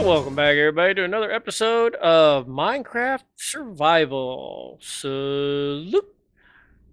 Welcome back, everybody, to another episode of Minecraft Survival. Salute!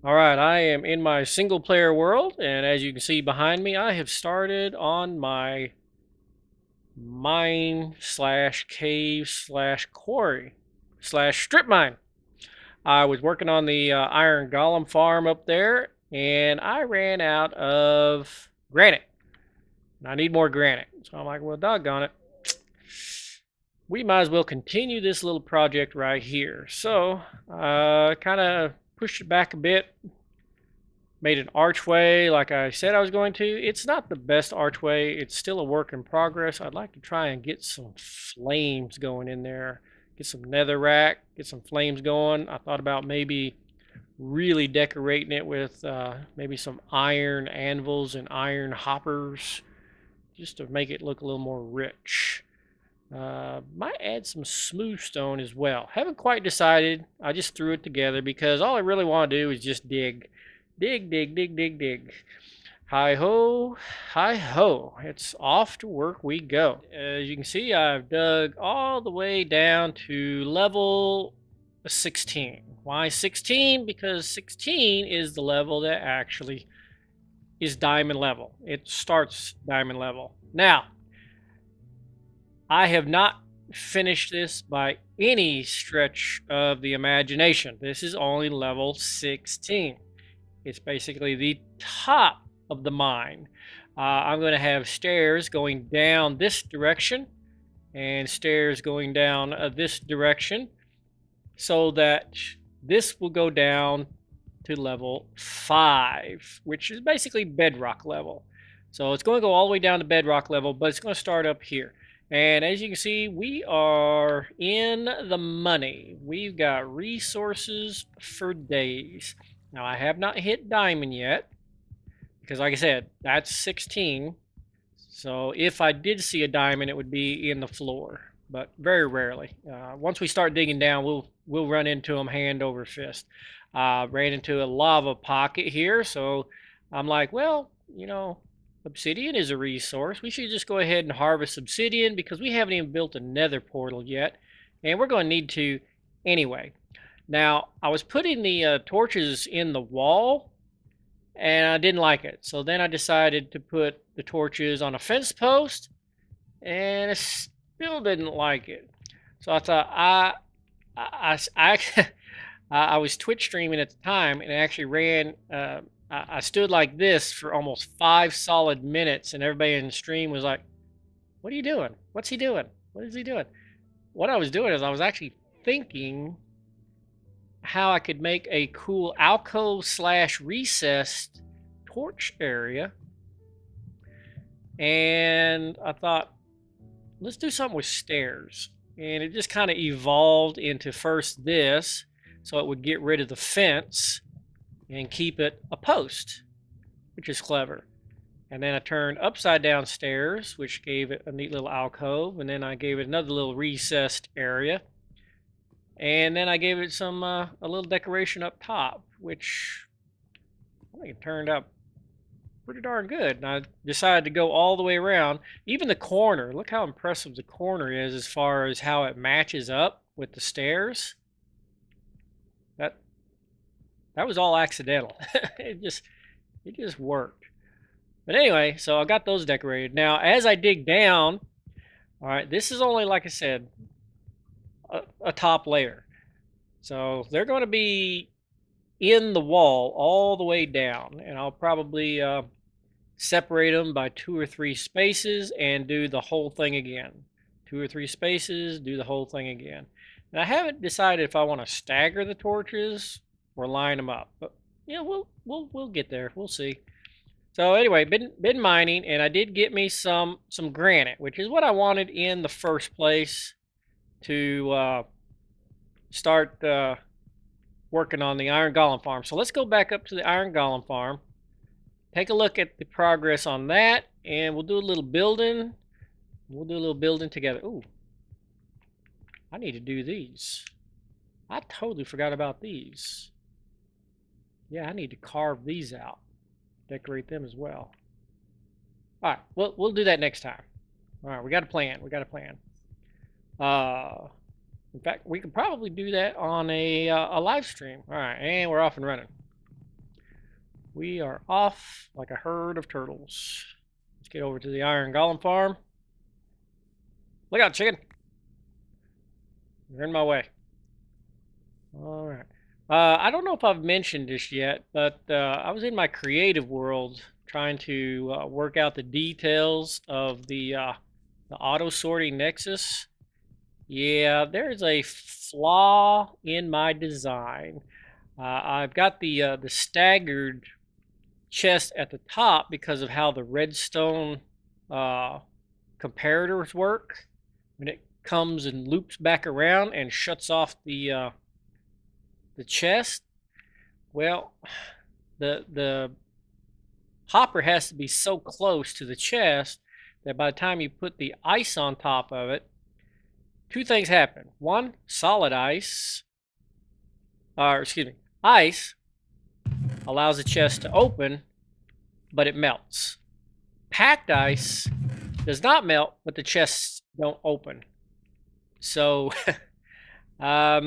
Alright, I am in my single player world, and as you can see behind me, I have started on my mine slash cave slash quarry slash strip mine. I was working on the iron golem farm up there, and I ran out of granite. And I need more granite. So I'm like, well, doggone it. We might as well continue this little project right here. So kind of pushed it back a bit, made an archway like I said I was going to. It's not the best archway. It's still a work in progress. I'd like to try and get some flames going in there, get some netherrack, get some flames going. I thought about maybe really decorating it with maybe some iron anvils and iron hoppers just to make it look a little more rich. Might add some smooth stone as well. Haven't quite decided. I just threw it together because all I really want to do is just dig. Dig, dig, dig, dig, dig. Hi ho, hi ho. It's off to work we go. As you can see, I've dug all the way down to level 16. Why 16? Because 16 is the level that actually is diamond level. It starts diamond level. Now, I have not finished this by any stretch of the imagination. This is only level 16. It's basically the top of the mine. I'm going to have stairs going down this direction and stairs going down this direction so that this will go down to level 5, which is basically bedrock level. So it's going to go all the way down to bedrock level, but it's going to start up here. And as you can see, we are in the money. We've got resources for days. Now, I have not hit diamond yet, because like I said, that's 16. So if I did see a diamond, it would be in the floor, but very rarely. Once we start digging down, we'll run into them hand over fist. Ran into a lava pocket here, so I'm like, well, you know, obsidian is a resource. We should just go ahead and harvest obsidian because we haven't even built a nether portal yet. And we're going to need to anyway. Now, I was putting the torches in the wall and I didn't like it. So then I decided to put the torches on a fence post and I still didn't like it. So I thought I was Twitch streaming at the time and I actually ran I stood like this for almost 5 solid minutes, and everybody in the stream was like, what are you doing? What's he doing? What is he doing? What I was doing is I was actually thinking how I could make a cool alcove slash recessed torch area. And I thought, let's do something with stairs. And it just kind of evolved into first this, so it would get rid of the fence and keep it a post, which is clever. And then I turned upside down stairs, which gave it a neat little alcove, and then I gave it another little recessed area, and then I gave it some a little decoration up top, which I think it turned out pretty darn good. And I decided to go all the way around. Even the corner, look how impressive the corner is as far as how it matches up with the stairs. That was all accidental. it just worked. But anyway, so I got those decorated. Now, as I dig down, all right, this is only, like I said, a top layer. So they're going to be in the wall all the way down. And I'll probably separate them by 2 or 3 spaces and do the whole thing again. 2 or 3 spaces, do the whole thing again. And I haven't decided if I want to stagger the torches or line them up, but yeah, we'll get there. We'll see. So anyway, been mining, and I did get me some granite, which is what I wanted in the first place to start working on the iron golem farm. So let's go back up to the iron golem farm, take a look at the progress on that, and we'll do a little building. We'll do a little building together. Ooh, I need to do these. I totally forgot about these. Yeah, I need to carve these out, decorate them as well. All right, we'll do that next time. All right, we got a plan. We got a plan. In fact, we could probably do that on a live stream. All right, and we're off and running. We are off like a herd of turtles. Let's get over to the Iron Golem farm. Look out, chicken. You're in my way. All right. I don't know if I've mentioned this yet, but I was in my creative world trying to work out the details of the auto sorting nexus. Yeah, there's a flaw in my design. I've got the staggered chest at the top because of how the redstone comparators work. When it comes and loops back around and shuts off the chest, well, the hopper has to be so close to the chest that by the time you put the ice on top of it, two things happen. One, solid ice, or excuse me, ice allows the chest to open, but it melts. Packed ice does not melt, but the chests don't open. So I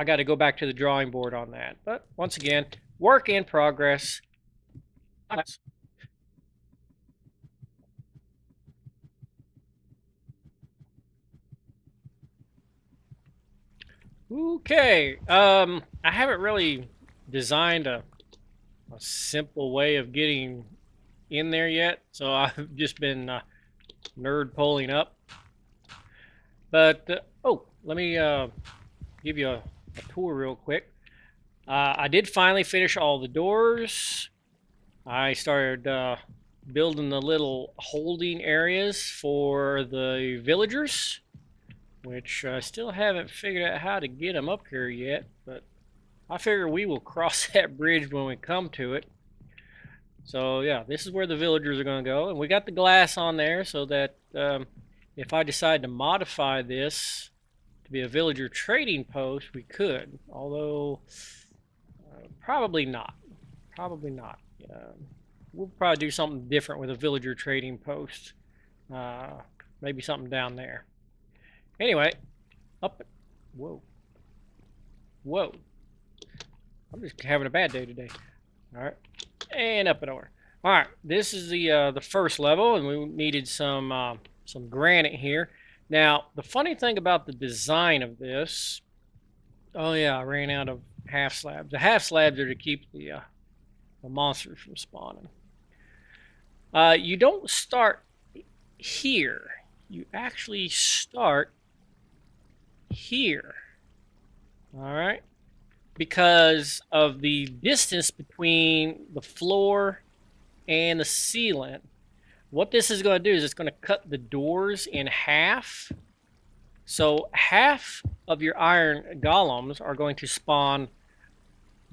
got to go back to the drawing board on that. But once again, work in progress. Okay. I haven't really designed a simple way of getting in there yet, so I've just been nerd pulling up. But oh, let me give you a tour real quick. I did finally finish all the doors. I started building the little holding areas for the villagers, which I still haven't figured out how to get them up here yet, but I figure we will cross that bridge when we come to it. So yeah, this is where the villagers are going to go, and we got the glass on there so that if I decide to modify this to be a villager trading post, we could, although probably not. Probably not. We'll probably do something different with a villager trading post. Maybe something down there. Anyway, up. Whoa. Whoa. I'm just having a bad day today. All right, and up and over. All right, this is the first level, and we needed some granite here. Now, the funny thing about the design of this, oh yeah, I ran out of half slabs. The half slabs are to keep the monsters from spawning. You don't start here. You actually start here. All right, because of the distance between the floor and the ceiling. What this is going to do is it's going to cut the doors in half. So half of your iron golems are going to spawn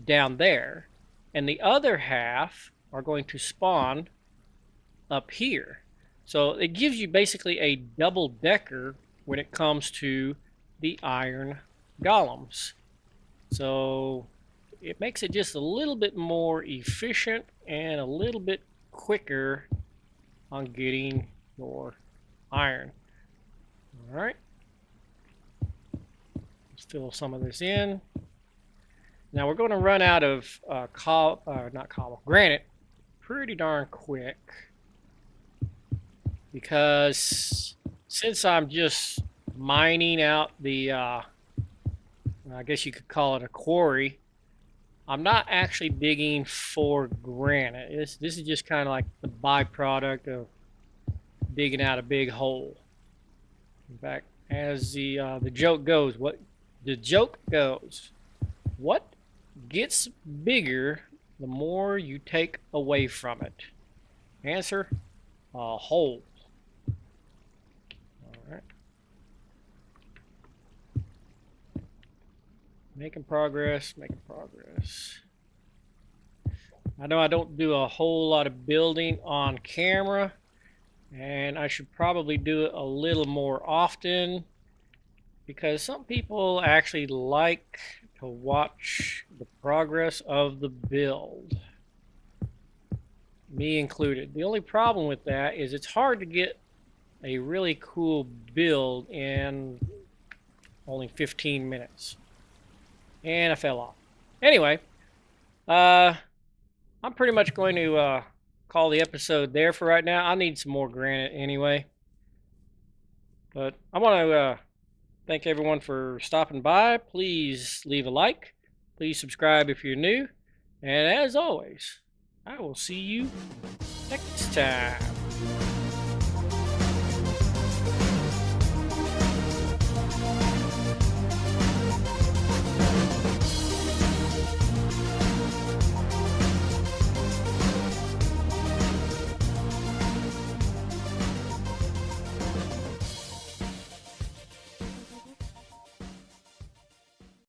down there, and the other half are going to spawn up here. So it gives you basically a double decker when it comes to the iron golems. So it makes it just a little bit more efficient and a little bit quicker on getting your iron. All right. Let's fill some of this in. Now we're going to run out of granite pretty darn quick, because since I'm just mining out the I guess you could call it a quarry, I'm not actually digging for granite. This is just kind of like the byproduct of digging out a big hole. In fact, as the joke goes, what gets bigger the more you take away from it? Answer: a hole. All right. Making progress, making progress. I know I don't do a whole lot of building on camera, and I should probably do it a little more often, because some people actually like to watch the progress of the build, me included. The only problem with that is it's hard to get a really cool build in only 15 minutes. And I fell off. Anyway, I'm pretty much going to call the episode there for right now. I need some more granite anyway. But I want to thank everyone for stopping by. Please leave a like. Please subscribe if you're new. And as always, I will see you next time.